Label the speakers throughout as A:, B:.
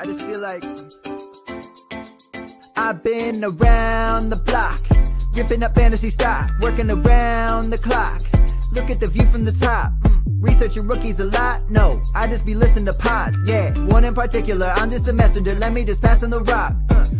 A: I just feel like I've been around the block, ripping up fantasy stock, working around the clock. Look at the view from the top. Researching rookies a lot? No, I just be listening to pods. Yeah, one in particular, I'm just a messenger. Let me just pass on the rock.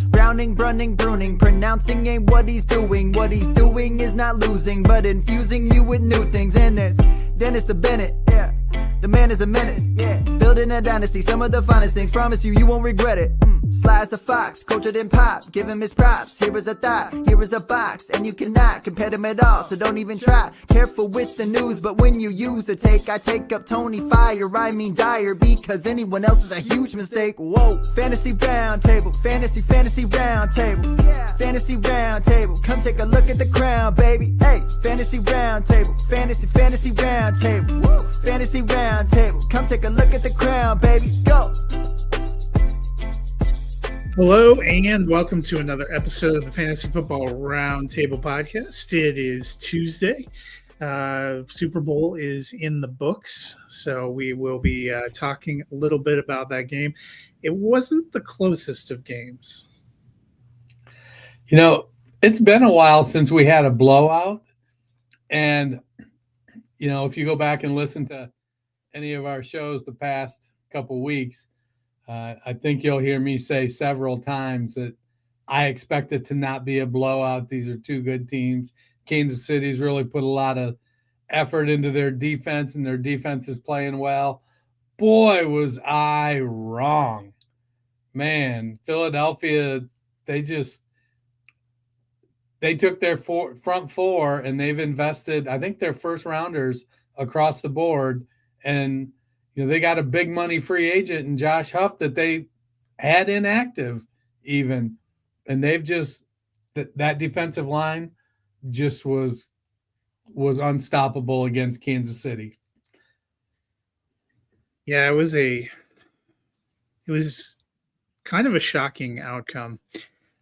A: Browning, brunning, pruning, pronouncing ain't what he's doing. What he's doing is not losing, but infusing you with new things. And there's Dennis the Bennett, yeah. The man is a menace, yeah. Building a dynasty, some of the finest things. Promise you, you won't regret it. Sly as a fox, cultured in pop. Give him his props. Here is a thought, here is a box, and you cannot compare them at all. So don't even try. Careful with the news, but when you use a take, I take up Tony Fire. I mean Dyer, because anyone else is a huge mistake. Whoa, fantasy round table, fantasy round table, yeah. Fantasy round table. Come take a look at the crown, baby. Hey, fantasy round table, fantasy round table, woo. Fantasy round table. Come take a look at the crown, baby. Go.
B: Hello and welcome to another episode of the Fantasy Football Roundtable Podcast. It is Tuesday. Super Bowl is in the books, so we will be talking a little bit about that game. It wasn't the closest of games.
C: You know, it's been a while since we had a blowout, and you know, if you go back and listen to any of our shows the past couple weeks, I think you'll hear me say several times that I expect it to not be a blowout. These are two good teams. Kansas City's really put a lot of effort into their defense, and their defense is playing well. Boy, was I wrong. Man, Philadelphia, they took their front four, and they've invested, I think, their first rounders across the board, and you know, they got a big money free agent in Josh Huff that they had inactive even. And they've just that defensive line just was unstoppable against Kansas City.
B: Yeah, it was kind of a shocking outcome.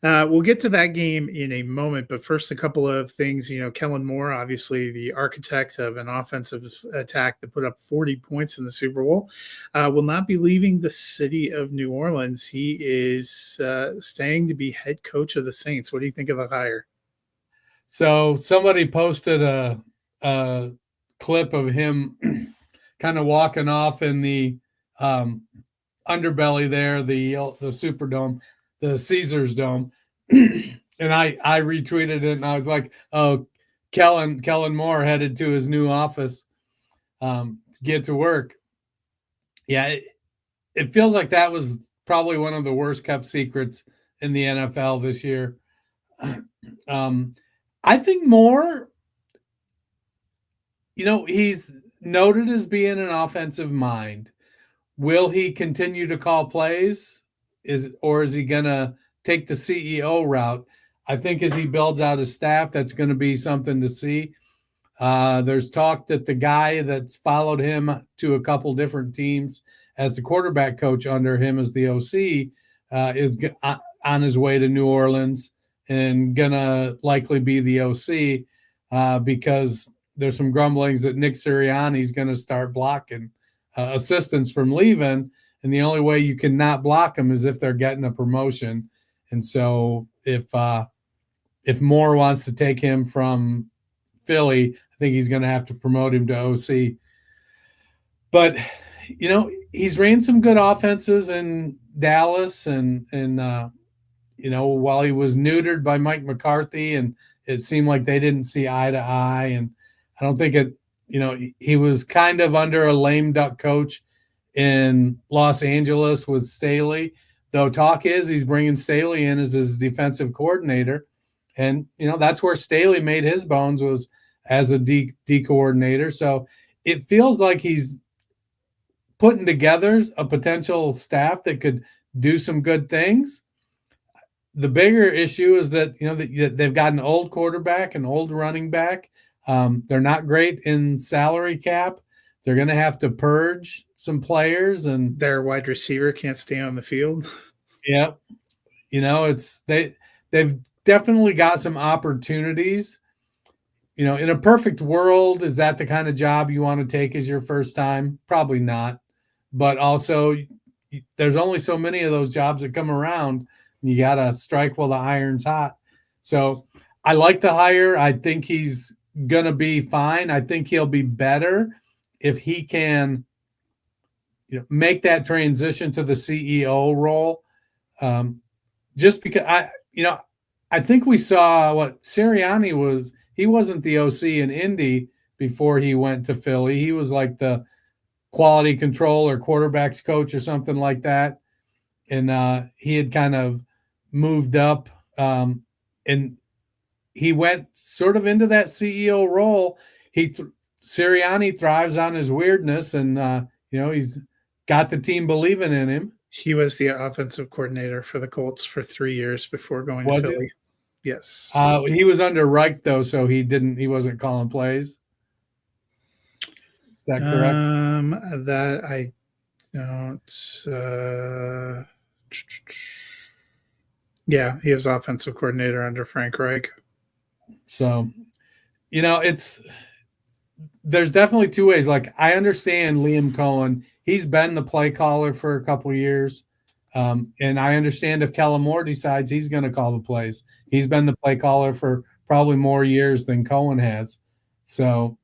B: We'll get to that game in a moment, but first a couple of things. You know, Kellen Moore, obviously the architect of an offensive attack that put up 40 points in the Super Bowl, will not be leaving the city of New Orleans. He is staying to be head coach of the Saints. What do you think of the hire?
C: So somebody posted a clip of him kind of walking off in the underbelly there, the Superdome, the Caesars Dome. And I retweeted it, and I was like, oh, Kellen Moore headed to his new office, get to work. Yeah, it feels like that was probably one of the worst kept secrets in the NFL this year. I think Moore, you know, he's noted as being an offensive mind. Will he continue to call plays? Or is he going to take the CEO route? I think as he builds out his staff, that's going to be something to see. There's talk that the guy that's followed him to a couple different teams as the quarterback coach under him as the OC is on his way to New Orleans and going to likely be the OC because there's some grumblings that Nick Sirianni is going to start blocking assistants from leaving. And the only way you can not block them is if they're getting a promotion. And so if Moore wants to take him from Philly, I think he's going to have to promote him to OC. But, you know, he's ran some good offenses in Dallas and you know, while he was neutered by Mike McCarthy and it seemed like they didn't see eye to eye. And I don't think he was kind of under a lame duck coach in Los Angeles with Staley, though talk is he's bringing Staley in as his defensive coordinator. And, you know, that's where Staley made his bones, was as a D coordinator. So it feels like he's putting together a potential staff that could do some good things. The bigger issue is that, you know, that they've got an old quarterback, an old running back. They're not great in salary cap. They're going to have to purge some players, and
B: their wide receiver can't stay on the field.
C: Yeah. You know, they've definitely got some opportunities. You know, in a perfect world, is that the kind of job you want to take as your first time? Probably not. But also, there's only so many of those jobs that come around. And you got to strike while the iron's hot. So I like the hire. I think he's going to be fine. I think he'll be better if he can, make that transition to the CEO role. Just because I think we saw what Sirianni was. He wasn't the OC in Indy before he went to Philly. He was like the quality control or quarterbacks coach or something like that. And he had kind of moved up, and he went sort of into that CEO role. Sirianni thrives on his weirdness, and he's got the team believing in him.
B: He was the offensive coordinator for the Colts for 3 years before going to Philly. Yes.
C: He was under Reich though, so he wasn't calling plays. Is that correct?
B: That I don't. Yeah, he was offensive coordinator under Frank Reich.
C: So, there's definitely two ways. Like, I understand Liam Cohen. He's been the play caller for a couple of years. And I understand if Kellen Moore decides he's going to call the plays. He's been the play caller for probably more years than Cohen has. So,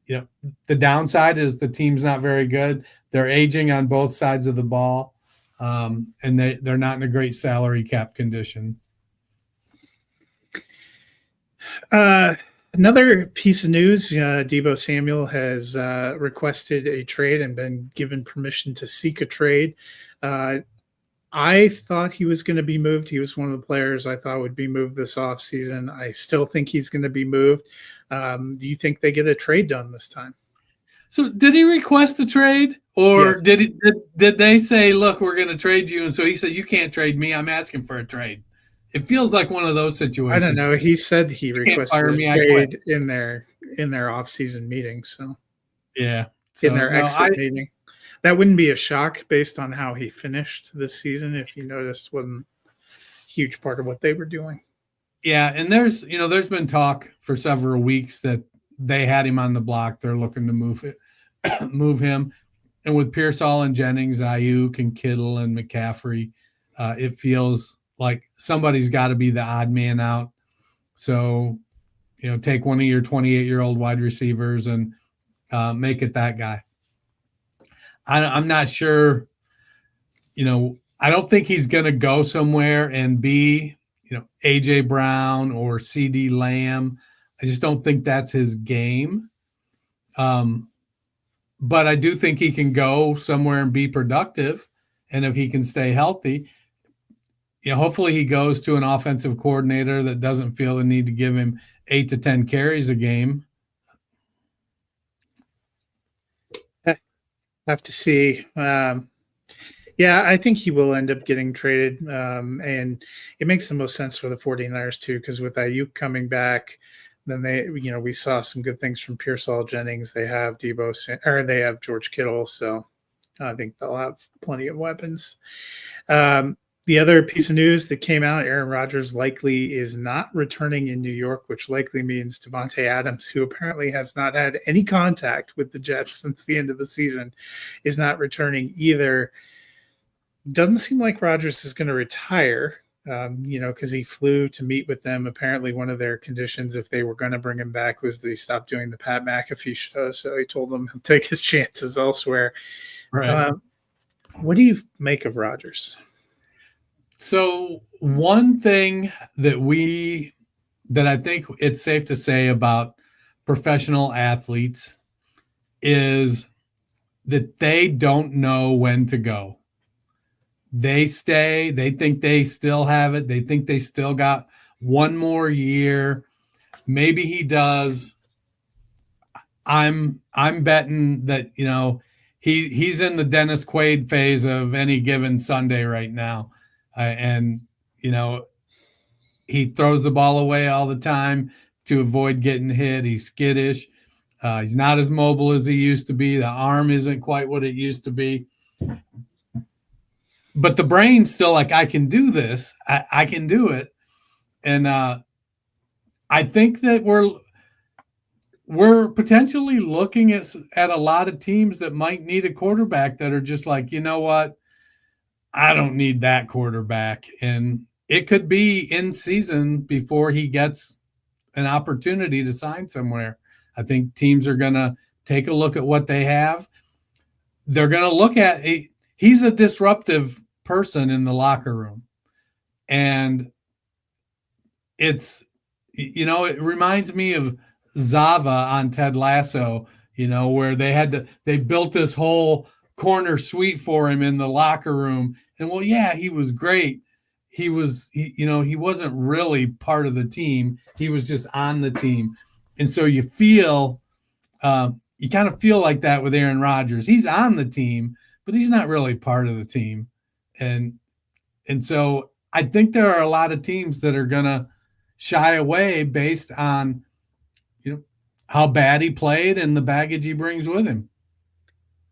C: the downside is the team's not very good. They're aging on both sides of the ball. And they're not in a great salary cap condition.
B: Another piece of news, Deebo Samuel has requested a trade and been given permission to seek a trade. I thought he was going to be moved. He was one of the players I thought would be moved this offseason. I still think he's going to be moved. Do you think they get a trade done this time?
C: So did he request a trade, or
B: Yes.
C: did they say, look, we're going to trade you? And so he said, you can't trade me. I'm asking for a trade. It feels like one of those situations.
B: I don't know. He said he requested a
C: me,
B: trade in their off-season meeting. So
C: yeah,
B: in their exit meeting, that wouldn't be a shock based on how he finished this season. If you noticed, wasn't a huge part of what they were doing.
C: Yeah, and there's been talk for several weeks that they had him on the block. They're looking to move him, and with Pearsall and Jennings, Ayuk and Kittle and McCaffrey, it feels like somebody's got to be the odd man out. So, take one of your 28-year-old wide receivers and make it that guy. I'm not sure. I don't think he's going to go somewhere and be, A.J. Brown or C.D. Lamb. I just don't think that's his game. But I do think he can go somewhere and be productive. And if he can stay healthy, hopefully he goes to an offensive coordinator that doesn't feel the need to give him 8 to 10 carries a game.
B: Have to see. Yeah, I think he will end up getting traded. And it makes the most sense for the 49ers too, because with Ayuk coming back, then we saw some good things from Pearsall, Jennings. They have they have George Kittle. So I think they'll have plenty of weapons. The other piece of news that came out, Aaron Rodgers likely is not returning in New York, which likely means Devontae Adams, who apparently has not had any contact with the Jets since the end of the season, is not returning either. Doesn't seem like Rodgers is going to retire, because he flew to meet with them. Apparently one of their conditions, if they were going to bring him back, was that he stopped doing the Pat McAfee show. So he told them he'll take his chances elsewhere.
C: Right.
B: What do you make of Rodgers?
C: So one thing that I think it's safe to say about professional athletes is that they don't know when to go. They stay, they think they still have it. They think they still got one more year. Maybe he does. I'm betting that, he's in the Dennis Quaid phase of any given Sunday right now. And he throws the ball away all the time to avoid getting hit. He's skittish. He's not as mobile as he used to be. The arm isn't quite what it used to be. But the brain's still like, I can do this. I can do it. And I think that we're potentially looking at a lot of teams that might need a quarterback that are just like, you know what? I don't need that quarterback. And it could be in season before he gets an opportunity to sign somewhere. I think teams are going to take a look at what they have. They're going to look at he's a disruptive person in the locker room. And it's, it reminds me of Zava on Ted Lasso, where they built this whole corner suite for him in the locker room. And well, yeah, he was great. He wasn't really part of the team. He was just on the team. And so you kind of feel like that with Aaron Rodgers. He's on the team, but he's not really part of the team. And so I think there are a lot of teams that are going to shy away based on, how bad he played and the baggage he brings with him.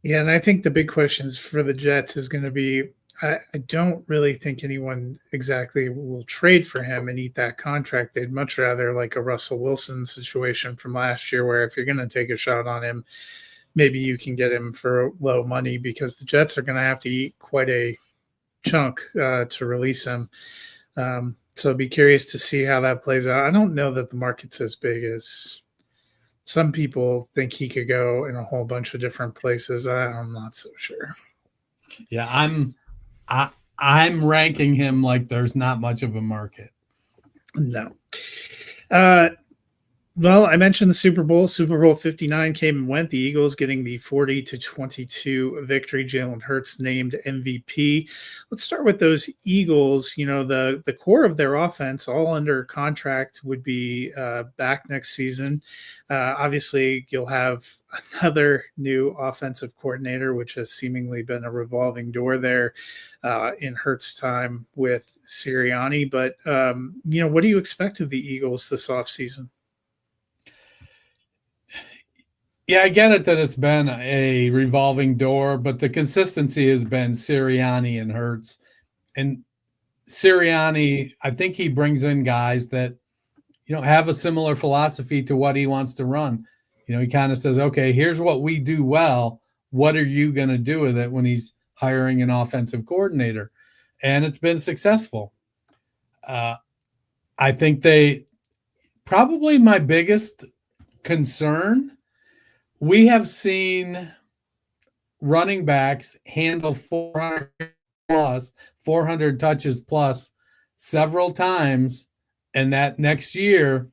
B: Yeah, and I think the big questions for the Jets is going to be, I don't really think anyone exactly will trade for him and eat that contract. They'd much rather like a Russell Wilson situation from last year, where if you're going to take a shot on him, maybe you can get him for low money, because the Jets are going to have to eat quite a chunk to release him. So be curious to see how that plays out. I don't know that the market's as big as some people think he could go in a whole bunch of different places. I'm not so sure.
C: Yeah, I'm ranking him like there's not much of a market.
B: No. Well, I mentioned the Super Bowl. Super Bowl 59 came and went. The Eagles getting the 40-22 victory. Jalen Hurts named MVP. Let's start with those Eagles. The core of their offense, all under contract, would be back next season. Obviously, you'll have another new offensive coordinator, which has seemingly been a revolving door there in Hurts' time with Sirianni. But, what do you expect of the Eagles this offseason?
C: Yeah, I get it that it's been a revolving door, but the consistency has been Sirianni and Hurts. And Sirianni, I think he brings in guys that, have a similar philosophy to what he wants to run. He kind of says, okay, here's what we do well. What are you going to do with it when he's hiring an offensive coordinator? And it's been successful. I think probably my biggest concern, we have seen running backs handle 400 touches plus several times, and that next year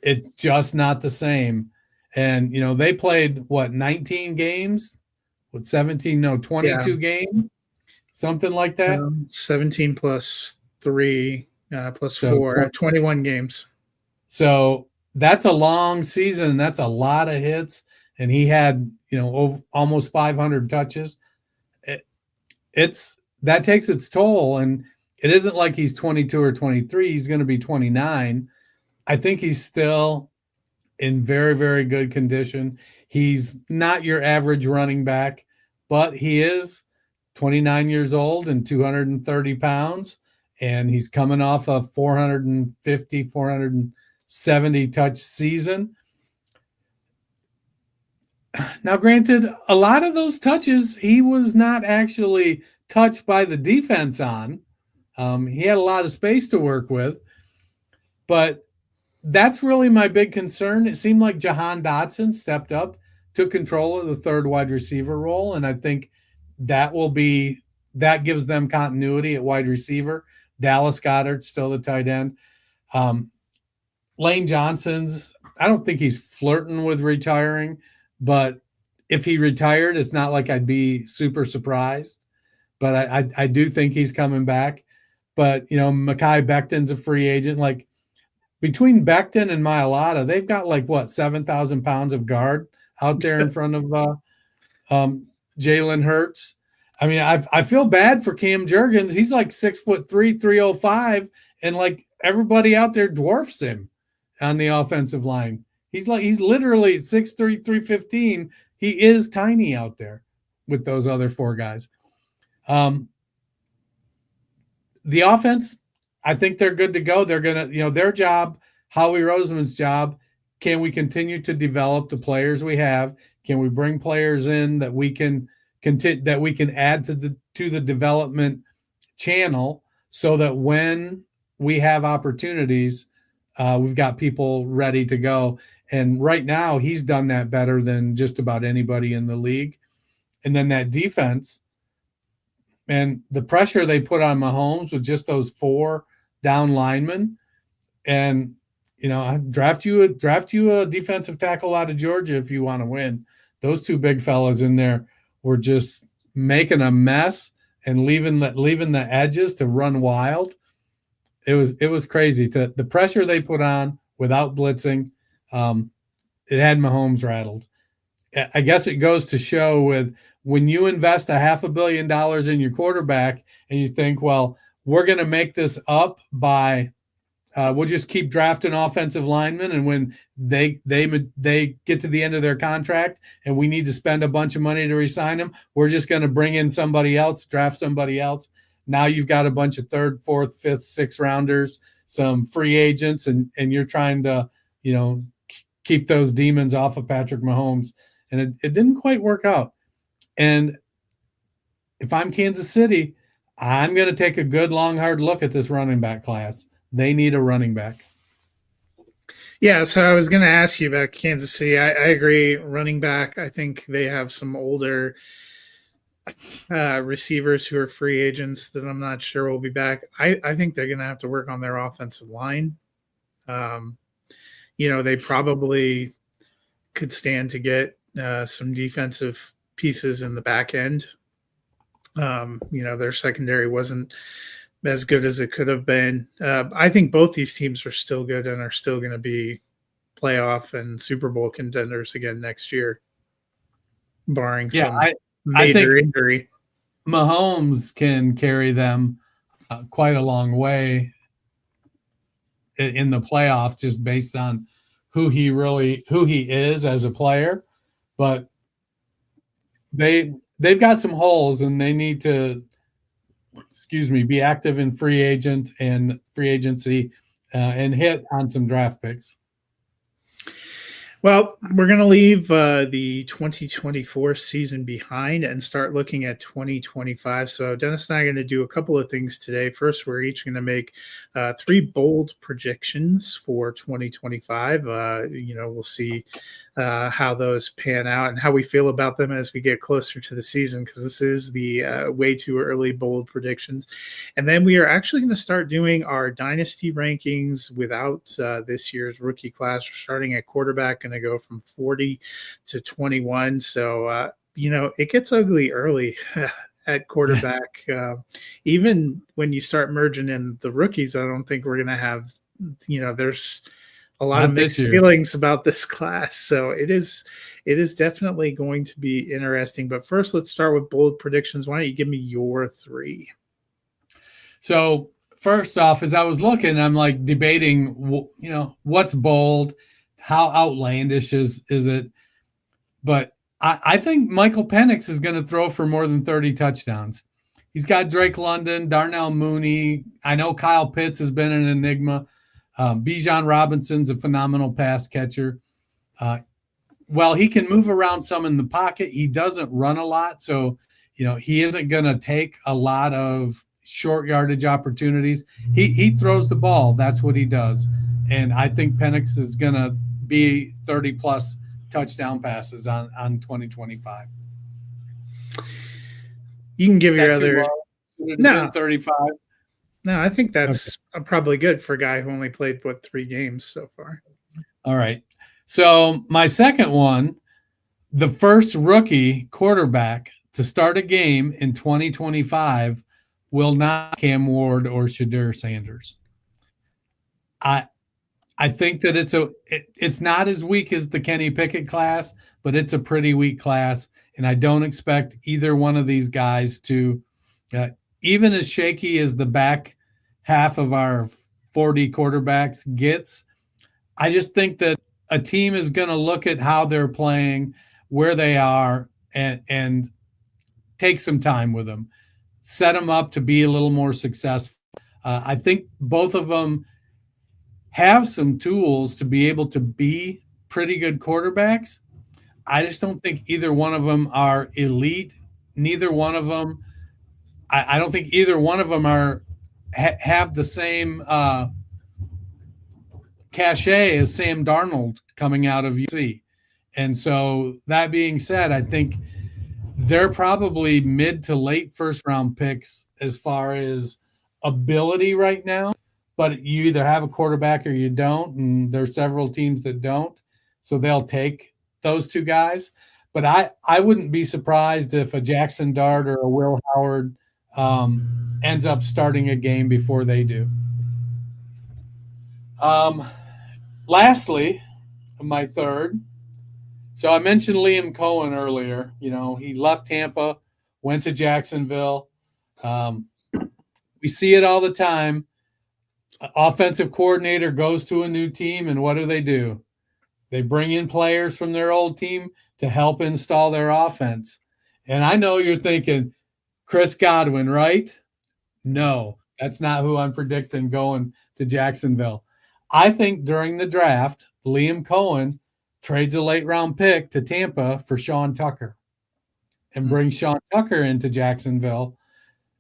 C: it's just not the same. And they played 19 games with 22 games, something like that.
B: 17 plus 3 plus 4, 21 games. So
C: that's a long season. That's a lot of hits. And he had, almost 500 touches. That takes its toll. And it isn't like he's 22 or 23. He's going to be 29. I think he's still in very, very good condition. He's not your average running back, but he is 29 years old and 230 pounds. And he's coming off a 470 touch season. Now, granted, a lot of those touches, he was not actually touched by the defense on. He had a lot of space to work with, but that's really my big concern. It seemed like Jahan Dotson stepped up, took control of the third wide receiver role. And I think that gives them continuity at wide receiver. Dallas Goedert's still the tight end. Lane Johnson's, I don't think he's flirting with retiring, but if he retired, it's not like I'd be super surprised. But I do think he's coming back. But, Mekhi Becton's a free agent. Like, between Becton and Mailata, they've got 7,000 pounds of guard out there in front of Jalen Hurts. I mean, I feel bad for Cam Jurgens. He's 6'3", 305, and everybody out there dwarfs him on the offensive line. He's literally 6'3", 315. He is tiny out there with those other four guys. The offense, I think they're good to go. They're going to, their job, Howie Roseman's job, can we continue to develop the players we have? Can we bring players in that we can add to to the development channel so that when we have opportunities, we've got people ready to go. And right now, he's done that better than just about anybody in the league. And then that defense and the pressure they put on Mahomes with just those 4 down linemen. And, draft you a defensive tackle out of Georgia if you want to win. Those 2 big fellas in there were just making a mess and leaving the edges to run wild. It was crazy. The pressure they put on without blitzing, it had Mahomes rattled. I guess it goes to show with when you invest $500 million in your quarterback and you think, well, we're going to make this up by we'll just keep drafting offensive linemen, and when they get to the end of their contract and we need to spend a bunch of money to re-sign them, we're just going to bring in somebody else, draft somebody else. Now you've got a bunch of 3rd, 4th, 5th, 6th rounders, some free agents, and you're trying to, keep those demons off of Patrick Mahomes. And it didn't quite work out. And if I'm Kansas City, I'm going to take a good, long, hard look at this running back class. They need a running back.
B: Yeah, so I was going to ask you about Kansas City. I agree. Running back, I think they have some older receivers who are free agents that I'm not sure will be back. I think they're going to have to work on their offensive line. They probably could stand to get some defensive pieces in the back end. Their secondary wasn't as good as it could have been. I think both these teams are still good and are still going to be playoff and Super Bowl contenders again next year, barring some major injury.
C: Mahomes can carry them quite a long way in the playoff just based on who he is as a player. But they've got some holes and they need to be active in free agency and hit on some draft picks.
B: Well, we're going to leave the 2024 season behind and start looking at 2025. So Dennis and I are going to do a couple of things today. First, we're each going to make 3 bold predictions for 2025. We'll see how those pan out and how we feel about them as we get closer to the season, because this is the way too early bold predictions. And then we are actually going to start doing our dynasty rankings without this year's rookie class. We're starting at quarterback, going to go from 40 to 21. So, it gets ugly early at quarterback. Even when you start merging in the rookies, I don't think we're going to have, there's a lot of mixed feelings about this class. So it is definitely going to be interesting. But first, let's start with bold predictions. Why don't you give me your 3?
C: So first off, as I was looking, I'm like debating, what's bold? How outlandish is it? But I think Michael Penix is going to throw for more than 30 touchdowns. He's got Drake London, Darnell Mooney. I know Kyle Pitts has been an enigma. Bijan Robinson's a phenomenal pass catcher. Well, he can move around some in the pocket. He doesn't run a lot, so he isn't going to take a lot of short yardage opportunities. He throws the ball. That's what he does. And I think Penix is going to be 30-plus touchdown passes on 2025.
B: You can give your other –
C: No. 35.
B: No, I think that's probably good for a guy who only played, 3 games so far.
C: All right. So my second one, the first rookie quarterback to start a game in 2025 will not be Cam Ward or Shadur Sanders. I think that it's not as weak as the Kenny Pickett class, but it's a pretty weak class, and I don't expect either one of these guys to even as shaky as the back half of our 40 quarterbacks gets. I just think that a team is going to look at how they're playing, where they are, and take some time with them, set them up to be a little more successful. I think both of them have some tools to be able to be pretty good quarterbacks. I just don't think either one of them are elite. Neither one of them I don't think either one of them have the same cachet as Sam Darnold coming out of UC. And so that being said, I think they're probably mid to late first round picks as far as ability right now, but you either have a quarterback or you don't. And there's several teams that don't. So they'll take those two guys. But I wouldn't be surprised if a Jackson Dart or a Will Howard ends up starting a game before they do. Lastly, my third. So I mentioned Liam Cohen earlier. You know, he left Tampa, went to Jacksonville. We see it all the time. Offensive coordinator goes to a new team, and what do? They bring in players from their old team to help install their offense. And I know you're thinking, Chris Godwin, right? No, that's not who I'm predicting going to Jacksonville. I think during the draft, Liam Cohen trades a late round pick to Tampa for Sean Tucker and brings Sean Tucker into Jacksonville.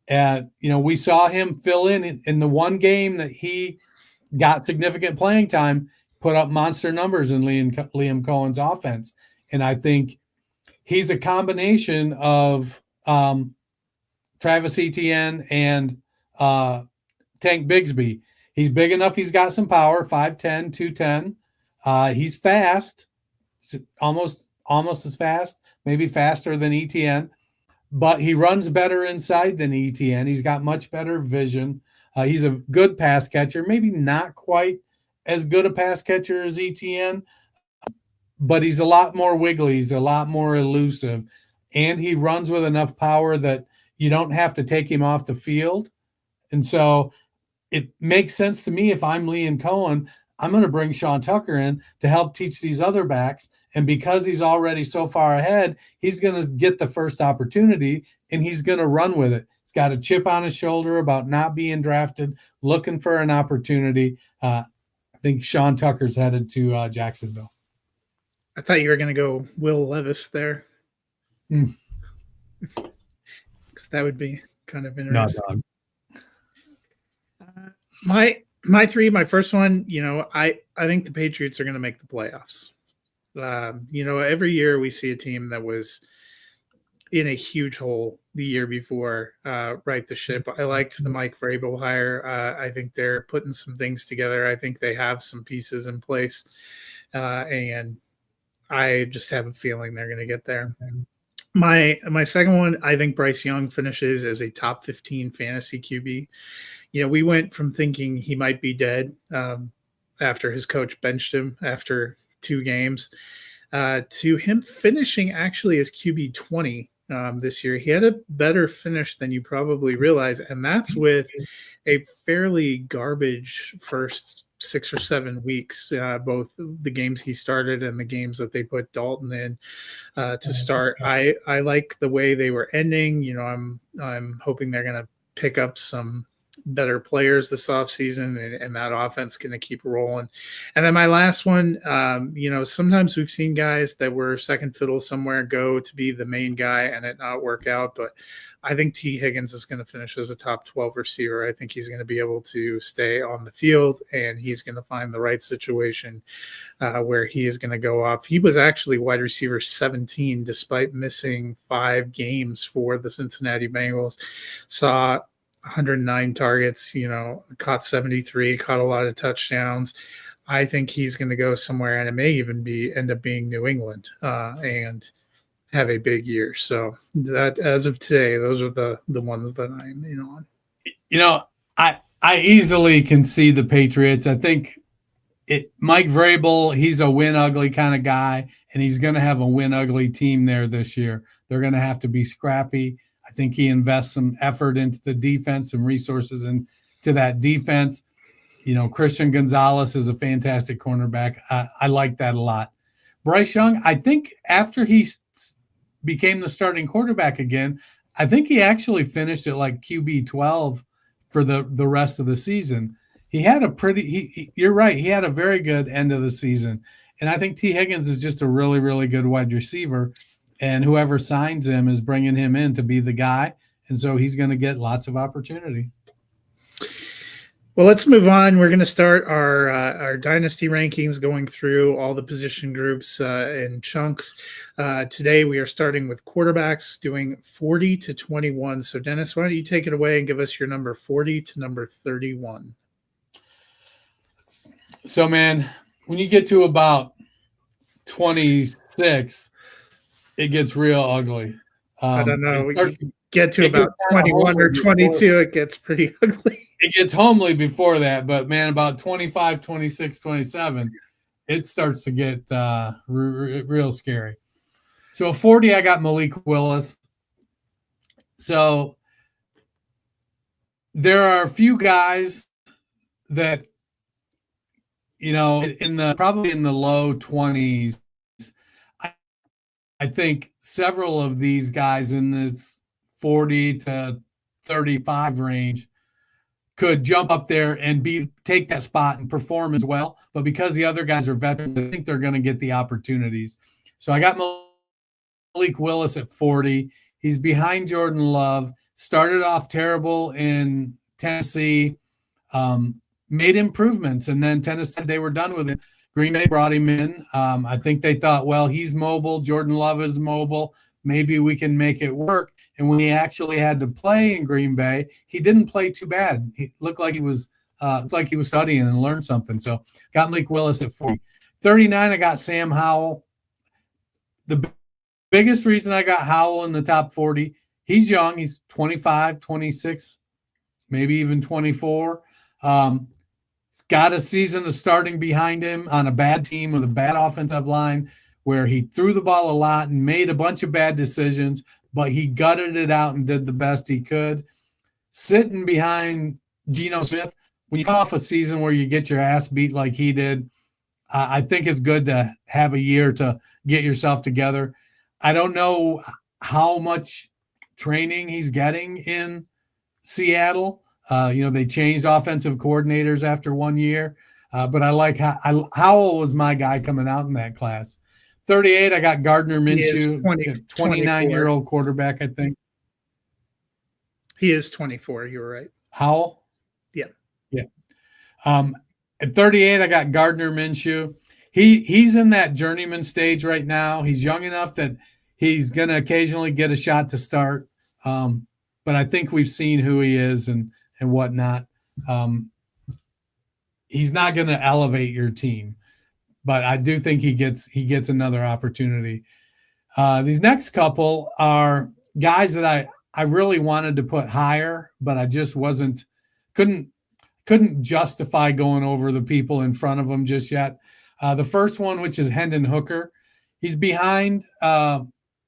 C: And, you know, we saw him fill in the one game that he got significant playing time, put up monster numbers in Liam Cohen's offense. And I think he's a combination of Travis Etienne and Tank Bigsby. He's big enough. He's got some power, 5'10", 210. He's fast, almost as fast, maybe faster than Etienne. But he runs better inside than Etienne. He's got much better vision. He's a good pass catcher, maybe not quite as good a pass catcher as Etienne, but he's a lot more wiggly. He's a lot more elusive. And he runs with enough power that you don't have to take him off the field. And so it makes sense to me if I'm Liam Cohen, I'm going to bring Sean Tucker in to help teach these other backs. And because he's already so far ahead, he's going to get the first opportunity and he's going to run with it. He's got a chip on his shoulder about not being drafted, looking for an opportunity. I think Sean Tucker's headed to Jacksonville.
B: I thought you were going to go Will Levis there. Because that would be kind of interesting. My three, my first one, you know, I think the Patriots are going to make the playoffs. You know, every year we see a team that was in a huge hole the year before right the ship. I liked the Mike Vrabel hire. I think they're putting some things together. I think they have some pieces in place. And I just have a feeling they're going to get there. My second one, I think Bryce Young finishes as a top 15 fantasy QB. You know, we went from thinking he might be dead after his coach benched him after 2 games to him finishing actually as QB 20 this year. He had a better finish than you probably realize, and that's with a fairly garbage first 6 or 7 weeks, both the games he started and the games that they put Dalton in to start. I like the way they were ending. You know, I'm hoping they're going to pick up some better players this offseason, and that offense going to keep rolling. And then my last one, you know, sometimes we've seen guys that were second fiddle somewhere go to be the main guy and it not work out, but I think T. Higgins is going to finish as a top 12 receiver. I think he's going to be able to stay on the field, and he's going to find the right situation where he is going to go off. He was actually wide receiver 17 despite missing 5 games for the Cincinnati Bengals. Saw 109 targets, you know, caught 73, caught a lot of touchdowns. I think he's going to go somewhere, and it may even end up being New England and have a big year. So that, as of today, those are the ones that I'm in on.
C: You know, I easily can see the Patriots. I think Mike Vrabel, he's a win ugly kind of guy, and he's going to have a win ugly team there this year. They're going to have to be scrappy. I think he invests some effort into the defense, some resources into that defense. You know, Christian Gonzalez is a fantastic cornerback. I like that a lot. Bryce Young, I think after he became the starting quarterback again, I think he actually finished at like QB 12 for the rest of the season. He had a you're right, he had a very good end of the season. And I think T. Higgins is just a really, really good wide receiver. And whoever signs him is bringing him in to be the guy. and so he's going to get lots of opportunity.
B: Well, let's move on. We're going to start our dynasty rankings, going through all the position groups in chunks. Today, we are starting with quarterbacks, doing 40 to 21. So, Dennis, why don't you take it away and give us your number 40 to number 31?
C: So, man, when you get to about 26, it gets real ugly.
B: I don't know. You get to about 21 or 22, it gets pretty ugly.
C: It gets homely before that, but man, about 25, 26, 27, it starts to get real scary. So 40, I got Malik Willis. So there are a few guys that, you know, probably in the low 20s. I think several of these guys in this 40 to 35 range could jump up there and take that spot and perform as well. But because the other guys are veterans, I think they're going to get the opportunities. So I got Malik Willis at 40. He's behind Jordan Love. Started off terrible in Tennessee, made improvements, and then Tennessee said they were done with it. Green Bay brought him in. I think they thought, well, he's mobile. Jordan Love is mobile. Maybe we can make it work. And when he actually had to play in Green Bay, he didn't play too bad. He looked like he was studying and learned something. So got Malik Willis at 40. 39, I got Sam Howell. The biggest reason I got Howell in the top 40, he's young. He's 25, 26, maybe even 24. Got a season of starting behind him on a bad team with a bad offensive line where he threw the ball a lot and made a bunch of bad decisions, but he gutted it out and did the best he could. Sitting behind Geno Smith, when you come off a season where you get your ass beat like he did, I think it's good to have a year to get yourself together. I don't know how much training he's getting in Seattle. They changed offensive coordinators after 1 year, but I like Howell was my guy coming out in that class. 38, I got Gardner Minshew, 29-year-old quarterback, I think.
B: He is 24. You were right.
C: Howell?
B: Yeah.
C: Yeah. At 38, I got Gardner Minshew. He's in that journeyman stage right now. He's young enough that he's going to occasionally get a shot to start, but I think we've seen who he is and whatnot. He's not going to elevate your team, but I do think he gets another opportunity. These next couple are guys that I really wanted to put higher, but I just couldn't justify going over the people in front of them just yet. The first one, which is Hendon Hooker, he's behind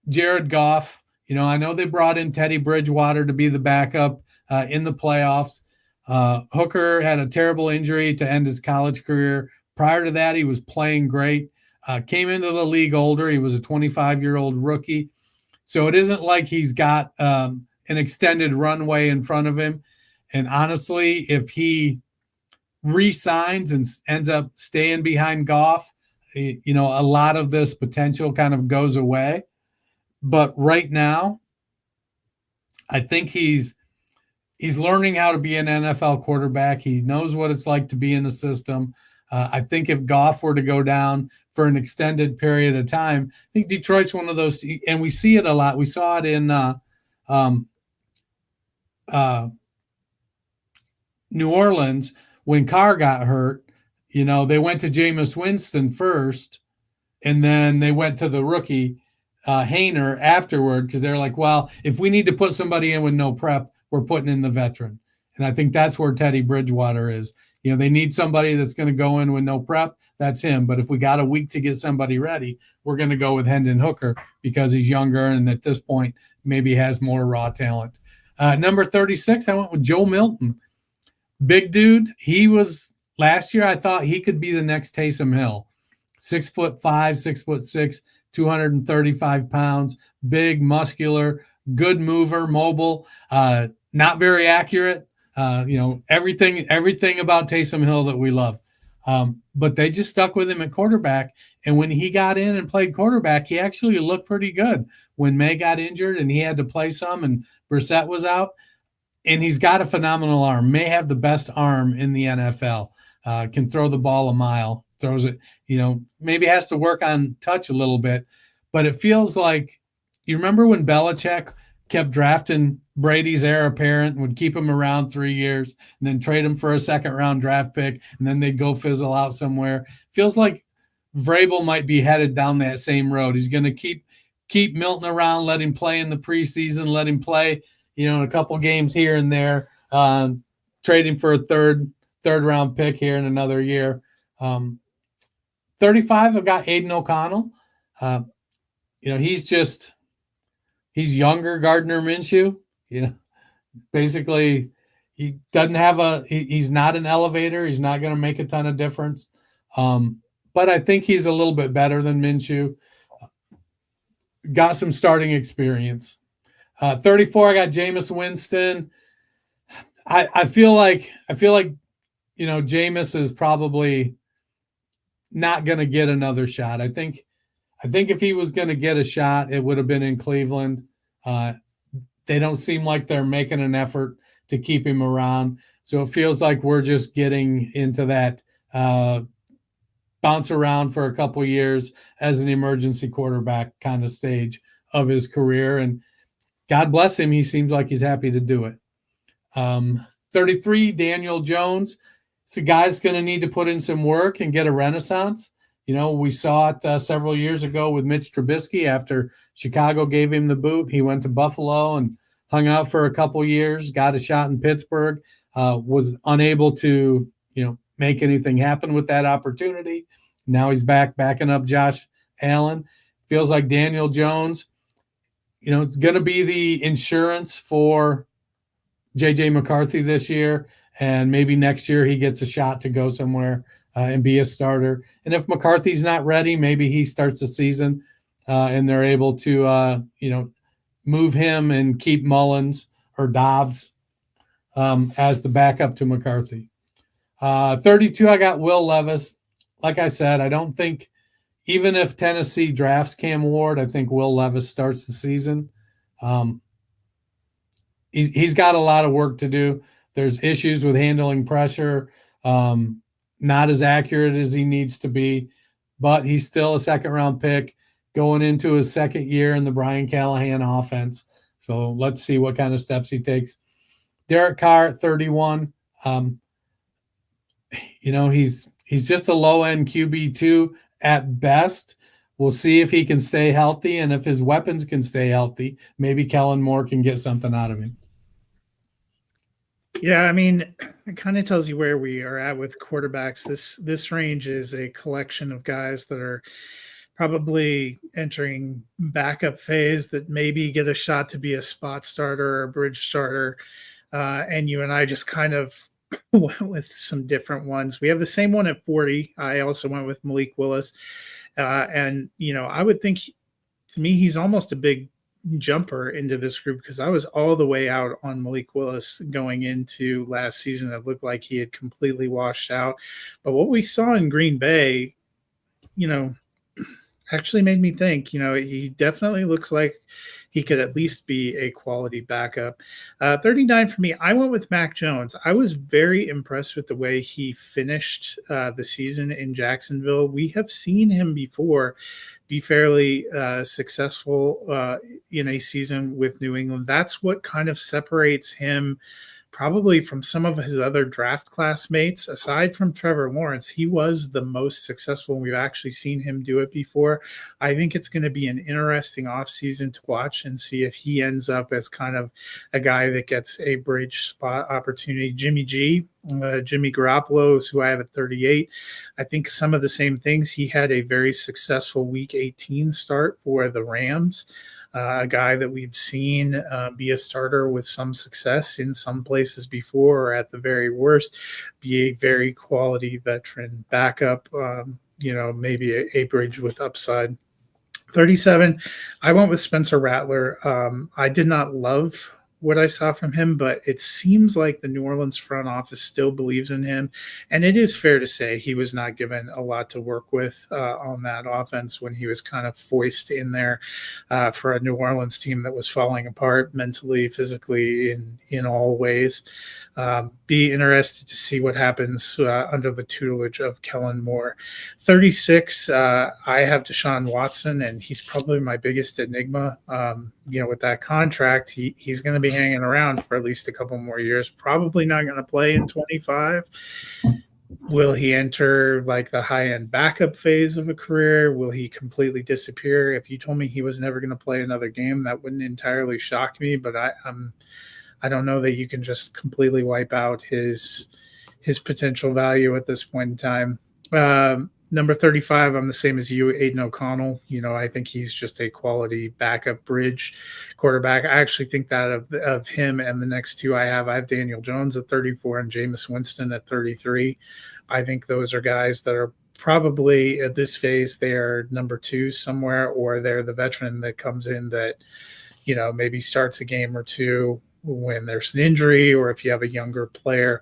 C: Jared Goff. You know, I know they brought in Teddy Bridgewater to be the backup in the playoffs. Hooker had a terrible injury to end his college career. Prior to that, he was playing great. Came into the league older. He was a 25-year-old rookie. So it isn't like he's got an extended runway in front of him. And honestly, if he re-signs and ends up staying behind Goff, a lot of this potential kind of goes away. But right now, I think he's learning how to be an NFL quarterback. He knows what it's like to be in the system. I think if Goff were to go down for an extended period of time, I think Detroit's one of those, and we see it a lot. We saw it in New Orleans when Carr got hurt. You know, they went to Jameis Winston first, and then they went to the rookie Hainer afterward because they're like, well, if we need to put somebody in with no prep, we're putting in the veteran. And I think that's where Teddy Bridgewater is. You know, they need somebody that's going to go in with no prep. That's him. But if we got a week to get somebody ready, we're going to go with Hendon Hooker because he's younger and at this point maybe has more raw talent. Number 36, I went with Joe Milton. Big dude. He was last year, I thought he could be the next Taysom Hill. 6'5", 6'6", 235 pounds, big, muscular, good mover, mobile, not very accurate. Everything about Taysom Hill that we love. But they just stuck with him at quarterback. And when he got in and played quarterback, he actually looked pretty good. When May got injured and he had to play some and Brissett was out, and he's got a phenomenal arm, may have the best arm in the NFL, can throw the ball a mile, throws it, maybe has to work on touch a little bit, but it feels like, you remember when Belichick kept drafting Brady's heir apparent and would keep him around 3 years and then trade him for a second-round draft pick, and then they'd go fizzle out somewhere? Feels like Vrabel might be headed down that same road. He's going to keep Milton around, let him play in the preseason, let him play, a couple games here and there, trade him for a third-round pick here in another year. 35, I've got Aiden O'Connell. He's younger Gardner Minshew. Basically he doesn't have he's not an elevator. He's not going to make a ton of difference. But I think he's a little bit better than Minshew. Got some starting experience. 34, I got Jameis Winston. I feel like Jameis is probably not going to get another shot. I think if he was going to get a shot, it would have been in Cleveland. They don't seem like they're making an effort to keep him around. So it feels like we're just getting into that bounce around for a couple years as an emergency quarterback kind of stage of his career. And God bless him, he seems like he's happy to do it. 33, Daniel Jones. So guy's going to need to put in some work and get a renaissance. We saw it several years ago with Mitch Trubisky after Chicago gave him the boot. He went to Buffalo and hung out for a couple years, got a shot in Pittsburgh, was unable to, make anything happen with that opportunity. Now he's backing up Josh Allen. Feels like Daniel Jones, it's going to be the insurance for J.J. McCarthy this year, and maybe next year he gets a shot to go somewhere and be a starter. And if McCarthy's not ready, maybe he starts the season and they're able to, move him and keep Mullins or Dobbs as the backup to McCarthy. 32, I got Will Levis. Like I said, I don't think, even if Tennessee drafts Cam Ward, I think Will Levis starts the season. He's got a lot of work to do. There's issues with handling pressure, not as accurate as he needs to be, but he's still a second-round pick going into his second year in the Brian Callahan offense. So let's see what kind of steps he takes. Derek Carr at 31. He's just a low-end QB2 at best. We'll see if he can stay healthy, and if his weapons can stay healthy, maybe Kellen Moore can get something out of him.
B: Yeah, I mean, it kind of tells you where we are at with quarterbacks. This range is a collection of guys that are probably entering backup phase that maybe get a shot to be a spot starter or a bridge starter. And you and I just kind of went with some different ones. We have the same one at 40. I also went with Malik Willis. And I would think, to me, he's almost a big jumper into this group, because I was all the way out on Malik Willis going into last season. It looked like he had completely washed out. But what we saw in Green Bay, actually made me think, he definitely looks like he could at least be a quality backup. 39 for me, I went with Mac Jones. I was very impressed with the way he finished the season in Jacksonville. We have seen him before be fairly successful in a season with New England. That's what kind of separates him probably from some of his other draft classmates. Aside from Trevor Lawrence, he was the most successful. We've actually seen him do it before. I think it's going to be an interesting offseason to watch and see if he ends up as kind of a guy that gets a bridge spot opportunity. Jimmy Garoppolo, who I have at 38. I think some of the same things. He had a very successful Week 18 start for the Rams. A guy that we've seen be a starter with some success in some places before, or at the very worst, be a very quality veteran backup, maybe a bridge with upside. 37, I went with Spencer Rattler. I did not love what I saw from him, but it seems like the New Orleans front office still believes in him. And it is fair to say he was not given a lot to work with on that offense when he was kind of foisted in there for a New Orleans team that was falling apart mentally, physically, in all ways. Be interested to see what happens under the tutelage of Kellen Moore. 36, I have Deshaun Watson, and he's probably my biggest enigma. With that contract, he's going to be hanging around for at least a couple more years, probably not going to play in 25. Will he enter like the high-end backup phase of a career? Will he completely disappear? If you told me he was never going to play another game, that wouldn't entirely shock me, but I don't know that you can just completely wipe out his potential value at this point in time. Number 35, I'm the same as you, Aiden O'Connell. I think he's just a quality backup bridge quarterback. I actually think that of him and the next two I have Daniel Jones at 34 and Jameis Winston at 33. I think those are guys that are probably at this phase, they are number two somewhere, or they're the veteran that comes in that, maybe starts a game or two when there's an injury, or if you have a younger player.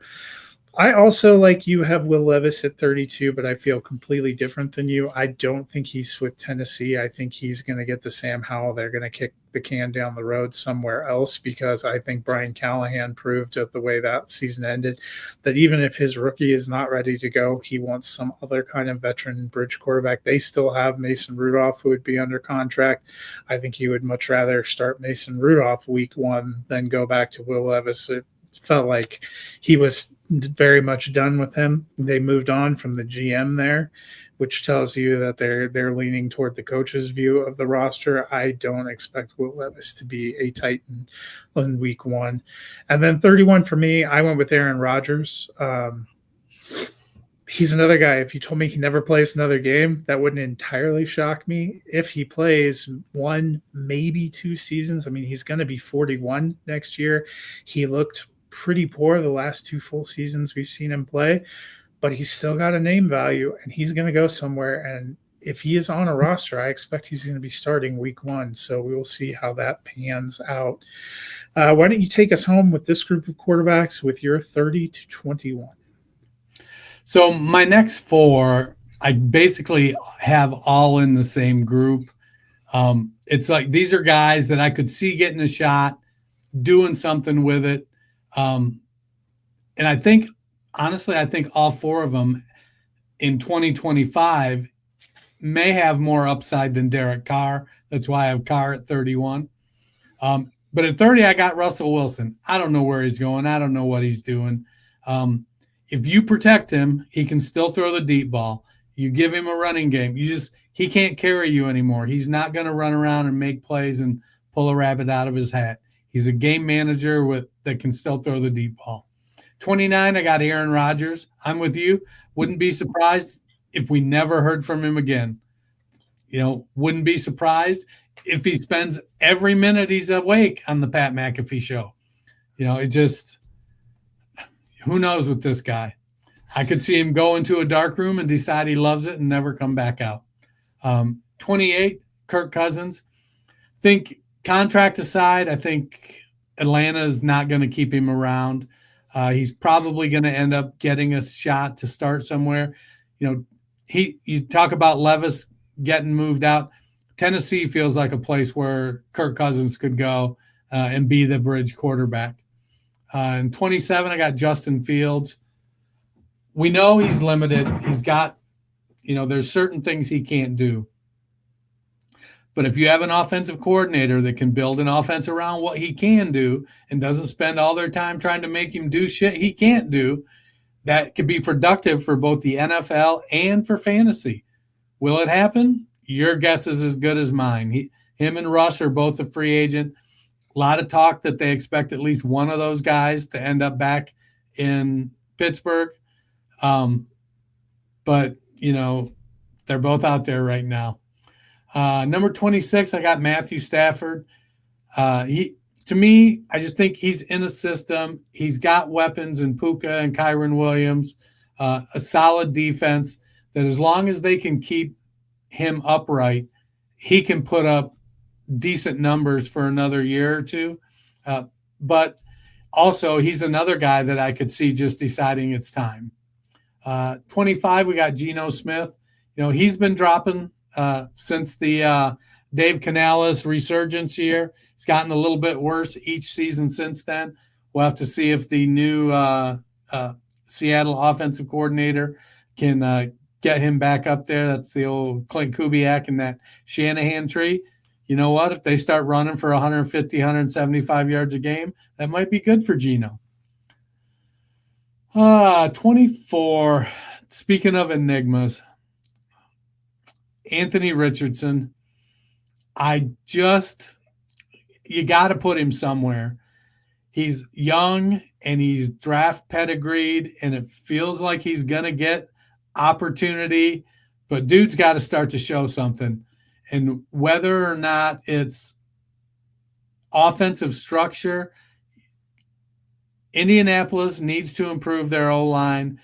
B: I also, like you, have Will Levis at 32, but I feel completely different than you. I don't think he's with Tennessee. I think he's going to get the Sam Howell. They're going to kick the can down the road somewhere else, because I think Brian Callahan proved at the way that season ended that even if his rookie is not ready to go, he wants some other kind of veteran bridge quarterback. They still have Mason Rudolph, who would be under contract. I think he would much rather start Mason Rudolph week one than go back to Will Levis. It felt like he was very much done with him. They moved on from the GM there, which tells you that they're leaning toward the coach's view of the roster. I don't expect Will Levis to be a Titan in week one. And then 31 for me, I went with Aaron Rodgers. He's another guy. If you told me he never plays another game, that wouldn't entirely shock me. If he plays one, maybe 2 seasons, I mean, he's going to be 41 next year. He looked pretty poor the last 2 full seasons we've seen him play, but he's still got a name value, and he's going to go somewhere. And if he is on a roster, I expect he's going to be starting week one. So we will see how that pans out. Why don't you take us home with this group of quarterbacks with your 30 to 21?
C: So my next 4, I basically have all in the same group. It's like these are guys that I could see getting a shot, doing something with it. And I think, honestly, all 4 of them in 2025 may have more upside than Derek Carr. That's why I have Carr at 31. But at 30, I got Russell Wilson. I don't know where he's going. I don't know what he's doing. If you protect him, he can still throw the deep ball. You give him a running game. He can't carry you anymore. He's not going to run around and make plays and pull a rabbit out of his hat. He's a game manager that can still throw the deep ball. 29, I got Aaron Rodgers. I'm with you. Wouldn't be surprised if we never heard from him again. Wouldn't be surprised if he spends every minute he's awake on the Pat McAfee show. Who knows with this guy? I could see him go into a dark room and decide he loves it and never come back out. 28, Kirk Cousins. Think contract aside, I think Atlanta is not going to keep him around. He's probably going to end up getting a shot to start somewhere. You talk about Levis getting moved out. Tennessee feels like a place where Kirk Cousins could go and be the bridge quarterback. In 27, I got Justin Fields. We know he's limited. He's got, there's certain things he can't do. But if you have an offensive coordinator that can build an offense around what he can do and doesn't spend all their time trying to make him do shit he can't do, that could be productive for both the NFL and for fantasy. Will it happen? Your guess is as good as mine. Him and Russ are both a free agent. A lot of talk that they expect at least one of those guys to end up back in Pittsburgh. But, they're both out there right now. Number 26, I got Matthew Stafford. To me, I just think he's in a system. He's got weapons in Puka and Kyron Williams, a solid defense that as long as they can keep him upright, he can put up decent numbers for another year or two. but also he's another guy that I could see just deciding it's time. 25, we got Geno Smith. He's been dropping since the Dave Canales resurgence year. It's gotten a little bit worse each season since then. We'll have to see if the new Seattle offensive coordinator can get him back up there. That's the old Clint Kubiak and that Shanahan tree. You know what? If they start running for 150, 175 yards a game, that might be good for Geno. 24. Speaking of enigmas, Anthony Richardson. You got to put him somewhere. He's young and he's draft pedigreed, and it feels like he's going to get opportunity, but dude's got to start to show something. And whether or not it's offensive structure, Indianapolis needs to improve their O-line.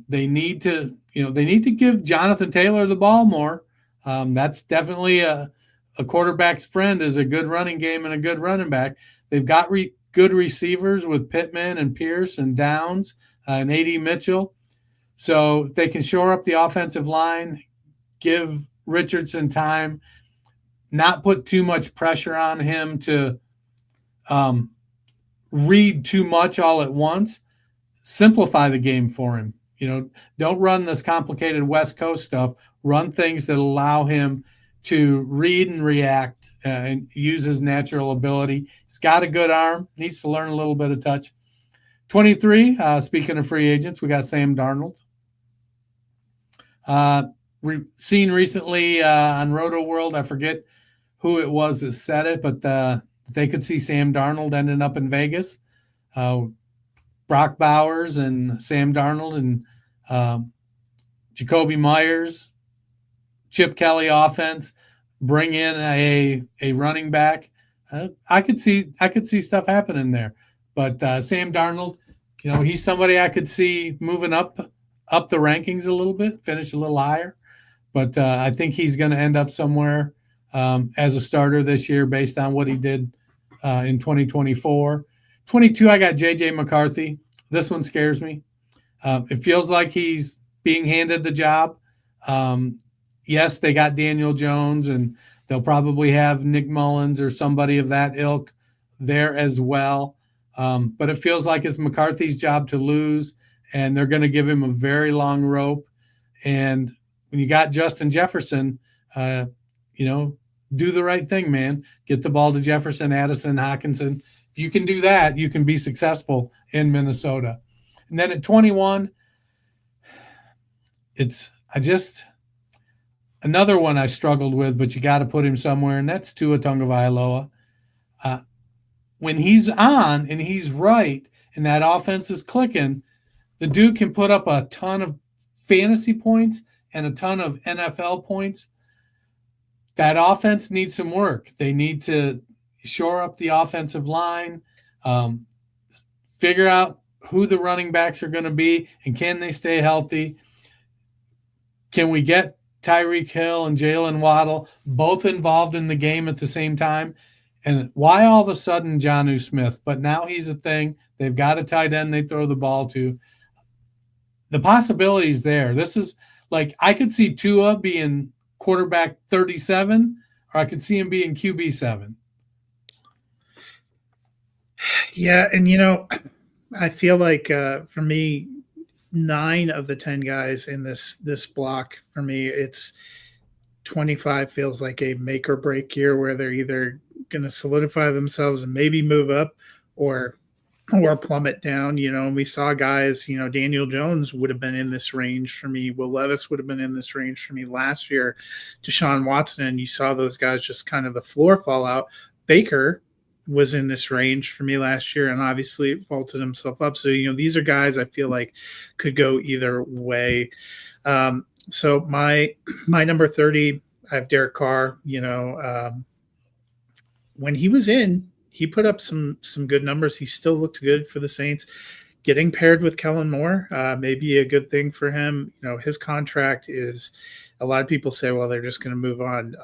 C: They need to give Jonathan Taylor the ball more. That's definitely a quarterback's friend, is a good running game and a good running back. They've got good receivers with Pittman and Pierce and Downs and A.D. Mitchell. So if they can shore up the offensive line, give Richardson time, not put too much pressure on him to read too much all at once, simplify the game for him. Don't run this complicated West Coast stuff. Run things that allow him to read and react and use his natural ability. He's got a good arm, needs to learn a little bit of touch. 23, speaking of free agents, we got Sam Darnold. Seen recently on Roto World, I forget who it was that said it, but they could see Sam Darnold ending up in Vegas. Brock Bowers and Sam Darnold and Jacoby Myers, Chip Kelly offense, bring in a running back. I could see stuff happening there. But Sam Darnold, he's somebody I could see moving up the rankings a little bit, finish a little higher. But I think he's going to end up somewhere as a starter this year based on what he did in 2024. 22, I got J.J. McCarthy. This one scares me. It feels like he's being handed the job. Yes, they got Daniel Jones, and they'll probably have Nick Mullins or somebody of that ilk there as well. But it feels like it's McCarthy's job to lose, and they're going to give him a very long rope. And when you got Justin Jefferson, do the right thing, man. Get the ball to Jefferson, Addison, Hawkinson. If you can do that, you can be successful in Minnesota. And then at 21, another one I struggled with, but you got to put him somewhere, and that's Tua Tagovailoa. When he's on and he's right and that offense is clicking, the dude can put up a ton of fantasy points and a ton of NFL points. That offense needs some work. They need to shore up the offensive line, figure out who the running backs are going to be, and can they stay healthy? Can we get Tyreek Hill and Jalen Waddle both involved in the game at the same time? And why all of a sudden Jonnu Smith? But now he's a thing. They've got a tight end they throw the ball to. The possibilities there. This is like, I could see Tua being quarterback 37, or I could see him being QB 7.
B: Yeah, and I feel like for me, 9 of the 10 guys in this block, for me, it's 25 feels like a make or break year where they're either going to solidify themselves and maybe move up or plummet down. We saw guys, Daniel Jones would have been in this range for me. Will Levis would have been in this range for me last year. Deshaun Watson, and you saw those guys just kind of the floor fall out. Baker was in this range for me last year and obviously vaulted himself up. So, these are guys I feel like could go either way. So my number 30, I have Derek Carr. When he was in, he put up some good numbers. He still looked good for the Saints. Getting paired with Kellen Moore may be a good thing for him. His contract is, a lot of people say, well, they're just going to move on.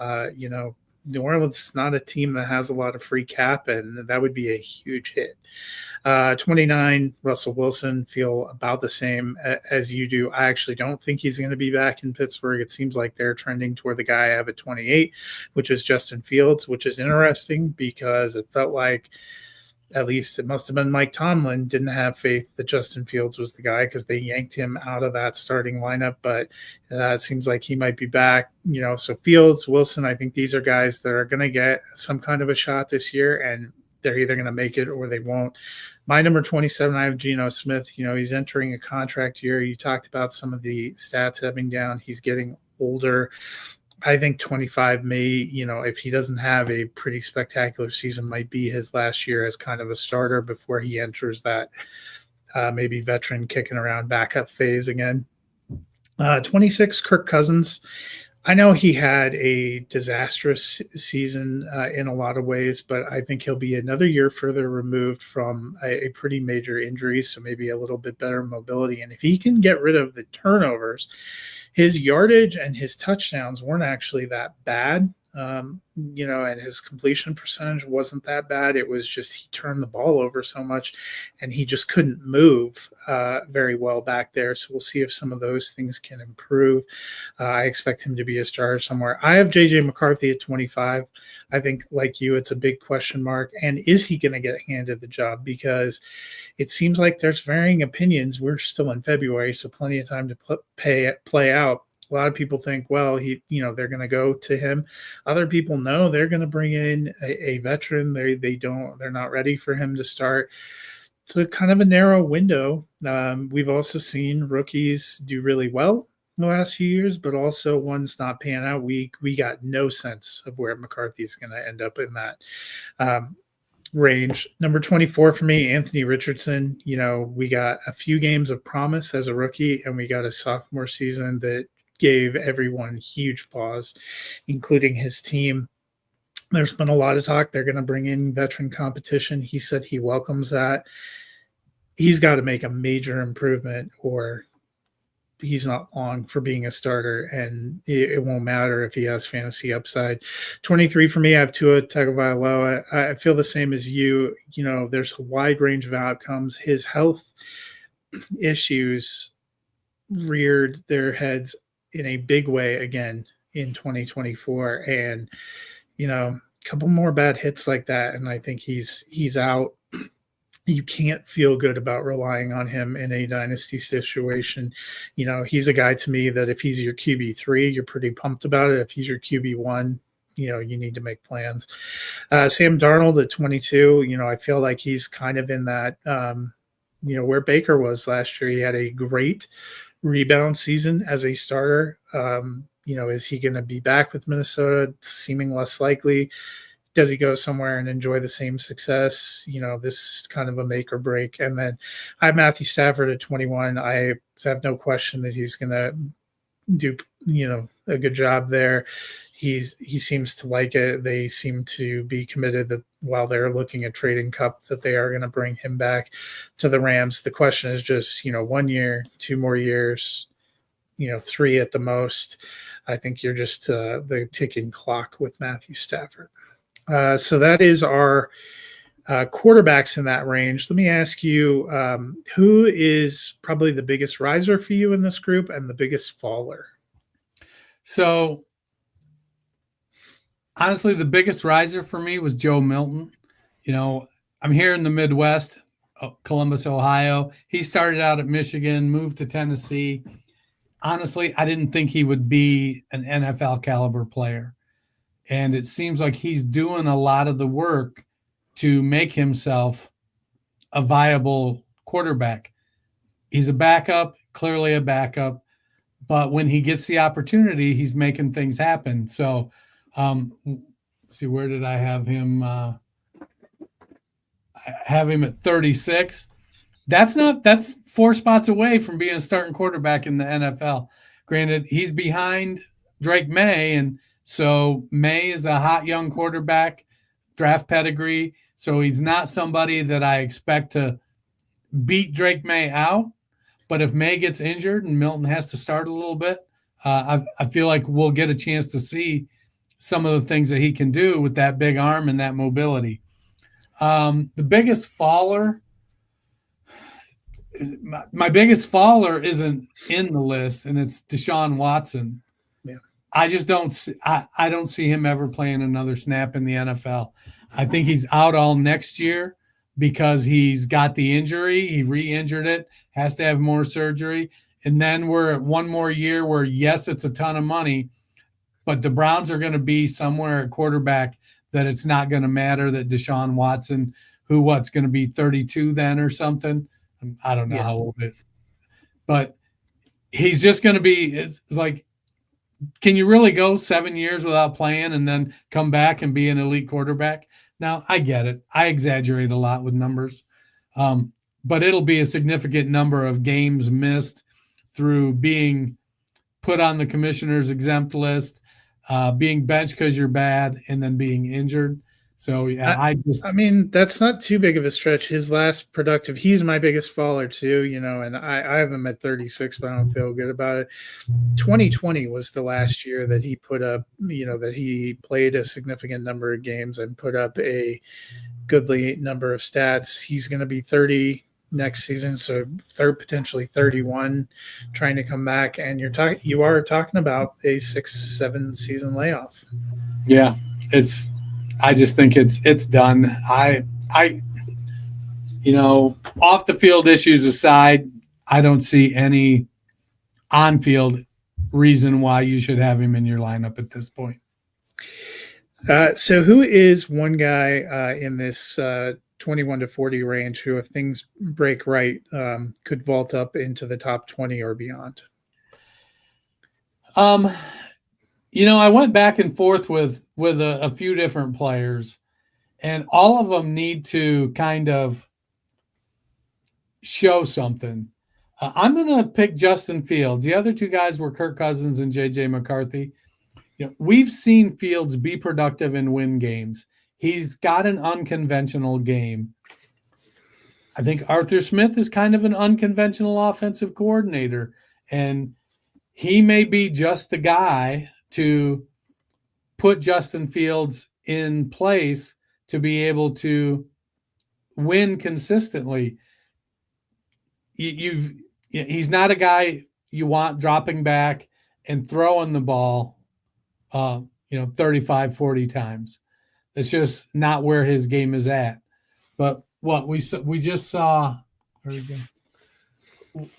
B: New Orleans is not a team that has a lot of free cap, and that would be a huge hit. 29, Russell Wilson, feel about the same as you do. I actually don't think he's going to be back in Pittsburgh. It seems like they're trending toward the guy I have at 28, which is Justin Fields, which is interesting because it felt like, at least it must have been Mike Tomlin, didn't have faith that Justin Fields was the guy because they yanked him out of that starting lineup. But it seems like he might be back. So Fields, Wilson, I think these are guys that are going to get some kind of a shot this year, and they're either going to make it or they won't. My number 27, I have Geno Smith. He's entering a contract year. You talked about some of the stats having down. He's getting older. I think 25 may, if he doesn't have a pretty spectacular season, might be his last year as kind of a starter before he enters that maybe veteran kicking around backup phase again. 26, Kirk Cousins. I know he had a disastrous season in a lot of ways, but I think he'll be another year further removed from a pretty major injury, so maybe a little bit better mobility. And if he can get rid of the turnovers, his yardage and his touchdowns weren't actually that bad. And his completion percentage wasn't that bad. It was just he turned the ball over so much and he just couldn't move very well back there. So we'll see if some of those things can improve. I expect him to be a starter somewhere. I have JJ McCarthy at 25. I think, like you, it's a big question mark. And is he going to get handed the job? Because it seems like there's varying opinions. We're still in February, so plenty of time to play out. A lot of people think, well, they're going to go to him. Other people know they're going to bring in a veteran. They're not ready for him to start. It's a kind of a narrow window. We've also seen rookies do really well in the last few years, but also ones not pan out. We got no sense of where McCarthy is going to end up in that range. Number 24 for me, Anthony Richardson. We got a few games of promise as a rookie, and we got a sophomore season that gave everyone huge pause, including his team. There's been a lot of talk they're going to bring in veteran competition. He said he welcomes that. He's got to make a major improvement or he's not long for being a starter, and it won't matter if he has fantasy upside. 23 for me, I have Tua Tagovailoa. I feel the same as you. There's a wide range of outcomes. His health issues reared their heads in a big way again in 2024, and a couple more bad hits like that, and I think he's out. You can't feel good about relying on him in a dynasty situation. He's a guy to me that if he's your QB3, you're pretty pumped about it. If he's your QB1, you need to make plans. Sam Darnold at 22, I feel like he's kind of in that, where Baker was last year. He had a great rebound season as a starter. Is he going to be back with Minnesota? Seeming less likely. Does he go somewhere and enjoy the same success? This is kind of a make or break. And then I have Matthew Stafford at 21. I have no question that he's going to do, a good job there. He seems to like it. They seem to be committed that while they're looking at trading Cup, that they are going to bring him back to the Rams. The question is just, 1 year, 2 more years, 3 at the most. I think you're just the ticking clock with Matthew Stafford. So that is our quarterbacks in that range. Let me ask you, who is probably the biggest riser for you in this group and the biggest faller?
C: So honestly, the biggest riser for me was Joe Milton. I'm here in the Midwest, Columbus, Ohio. He started out at Michigan, moved to Tennessee. Honestly, I didn't think he would be an NFL caliber player. And it seems like he's doing a lot of the work to make himself a viable quarterback. He's a backup, clearly a backup. But when he gets the opportunity, he's making things happen. So, see, where did I have him? I have him at 36. That's 4 spots away from being a starting quarterback in the NFL. Granted, he's behind Drake May, and so May is a hot young quarterback, draft pedigree. So he's not somebody that I expect to beat Drake May out. But if May gets injured and Milton has to start a little bit, I feel like we'll get a chance to see some of the things that he can do with that big arm and that mobility. The biggest faller, my biggest faller isn't in the list, and it's Deshaun Watson.
B: Yeah.
C: I just I don't see him ever playing another snap in the NFL. I think he's out all next year because he's got the injury. He re-injured it, has to have more surgery. And then we're at one more year where, yes, it's a ton of money, but the Browns are going to be somewhere at quarterback that it's not going to matter that Deshaun Watson, what's going to be 32 then or something. I don't know how old it is. But he's just going to be, it's like, can you really go 7 years without playing and then come back and be an elite quarterback? Now, I get it. I exaggerate a lot with numbers. But it'll be a significant number of games missed through being put on the commissioner's exempt list, being benched because you're bad, and then being injured. So, yeah, I
B: mean, that's not too big of a stretch. His last productive, he's my biggest faller too, and I have him at 36, but I don't feel good about it. 2020 was the last year that he put up, that he played a significant number of games and put up a goodly number of stats. He's going to be 30 next season, so potentially 31, trying to come back, and you are talking about a 6-7 season layoff.
C: Yeah, I just think it's done. I off the field issues aside, I don't see any on field reason why you should have him in your lineup at this point.
B: So who is one guy in this 21 to 40 range who, if things break right, could vault up into the top 20 or beyond?
C: I went back and forth with a few different players, and all of them need to kind of show something. I'm going to pick Justin Fields. The other two guys were Kirk Cousins and J.J. McCarthy. We've seen Fields be productive and win games. He's got an unconventional game. I think Arthur Smith is kind of an unconventional offensive coordinator, and he may be just the guy to put Justin Fields in place to be able to win consistently. He's not a guy you want dropping back and throwing the ball 35, 40 times. It's just not where his game is at. But what we just saw,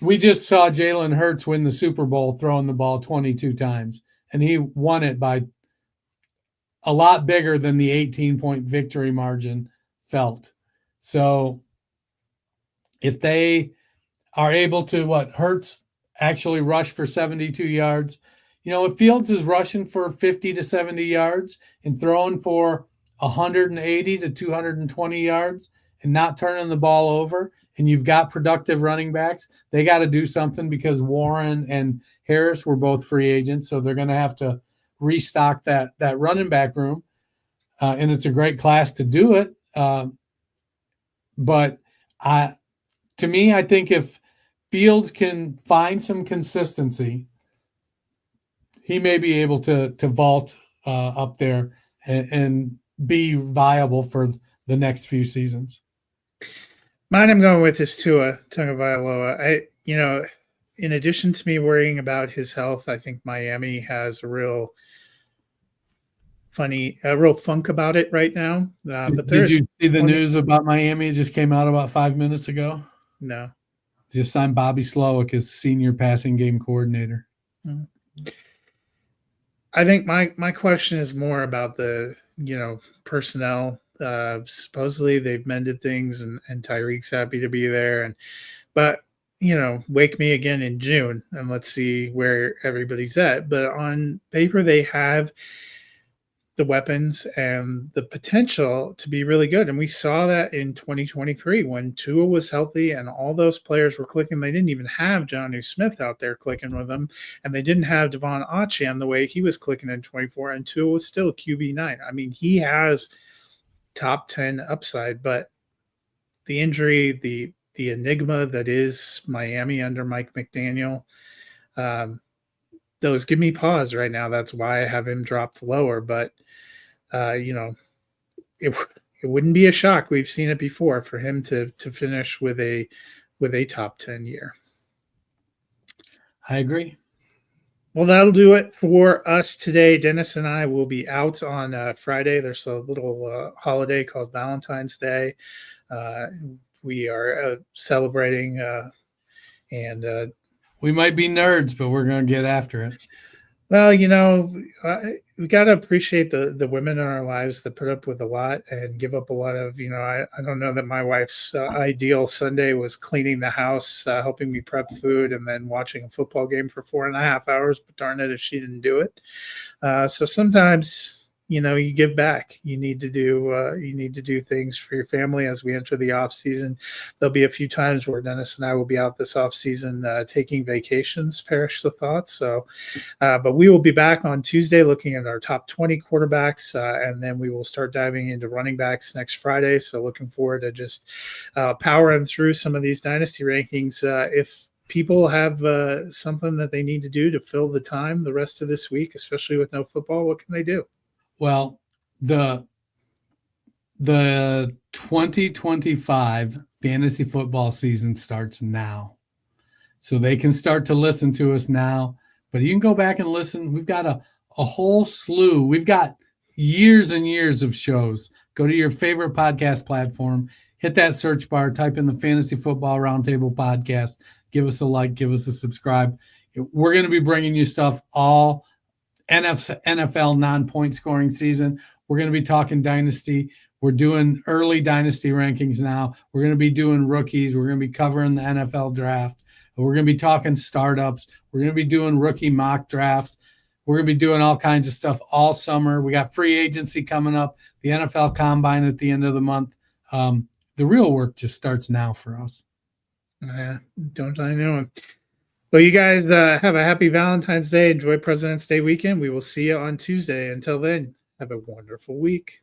C: we just saw Jalen Hurts win the Super Bowl throwing the ball 22 times, and he won it by a lot bigger than the 18-point victory margin felt. So if they are able to, Hurts actually rush for 72 yards, if Fields is rushing for 50 to 70 yards and throwing for 180 to 220 yards and not turning the ball over, and you've got productive running backs, they got to do something because Warren and Harris were both free agents, so they're going to have to restock that running back room, and it's a great class to do it. But to me, I think if Fields can find some consistency, he may be able to vault up there and be viable for the next few seasons.
B: Mine I'm going with is Tua Tagovailoa. In addition to me worrying about his health, I think Miami has a real funk about it right now. But
C: did you see the news about Miami? It just came out about 5 minutes ago.
B: No.
C: Just signed Bobby Slowick as senior passing game coordinator.
B: Mm-hmm. I think my question is more about the, personnel. Supposedly they've mended things and Tyreek's happy to be there. But wake me again in June and let's see where everybody's at. But on paper, they have the weapons and the potential to be really good. And we saw that in 2023 when Tua was healthy and all those players were clicking. They didn't even have Jonnu Smith out there clicking with them. And they didn't have Devon Achane the way he was clicking in 24. And Tua was still QB9. I mean, he has top 10 upside, but the injury, the enigma that is Miami under Mike McDaniel, the those give me pause right now. That's why I have him dropped lower. But it wouldn't be a shock. We've seen it before for him to finish with a top 10 year.
C: I agree.
B: Well, that'll do it for us today. Dennis and I will be out on Friday. There's a little holiday called Valentine's Day. We are celebrating, and
C: we might be nerds, but we're going to get after it.
B: Well, we got to appreciate the women in our lives that put up with a lot and give up a lot of, I don't know that my wife's ideal Sunday was cleaning the house, helping me prep food, and then watching a football game for 4.5 hours. But darn it if she didn't do it. So sometimes, you give back. You need to do things for your family as we enter the off season. There'll be a few times where Dennis and I will be out this off season taking vacations. Perish the thought. So, but we will be back on Tuesday looking at our top 20 quarterbacks, and then we will start diving into running backs next Friday. So, looking forward to just powering through some of these dynasty rankings. If people have something that they need to do to fill the time the rest of this week, especially with no football, what can they do?
C: Well, the 2025 fantasy football season starts now. So they can start to listen to us now. But you can go back and listen. We've got a whole slew. We've got years and years of shows. Go to your favorite podcast platform, hit that search bar, type in the Fantasy Football Roundtable podcast. Give us a like, give us a subscribe. We're going to be bringing you stuff all NFL non-point scoring season. We're going to be talking dynasty. We're doing early dynasty rankings now. We're going to be doing rookies. We're going to be covering the NFL draft. We're going to be talking startups. We're going to be doing rookie mock drafts. We're going to be doing all kinds of stuff all summer. We got free agency coming up, the NFL Combine at the end of the month. The real work just starts now for us.
B: Don't I know? Well, you guys have a happy Valentine's Day. Enjoy President's Day weekend. We will see you on Tuesday. Until then, have a wonderful week.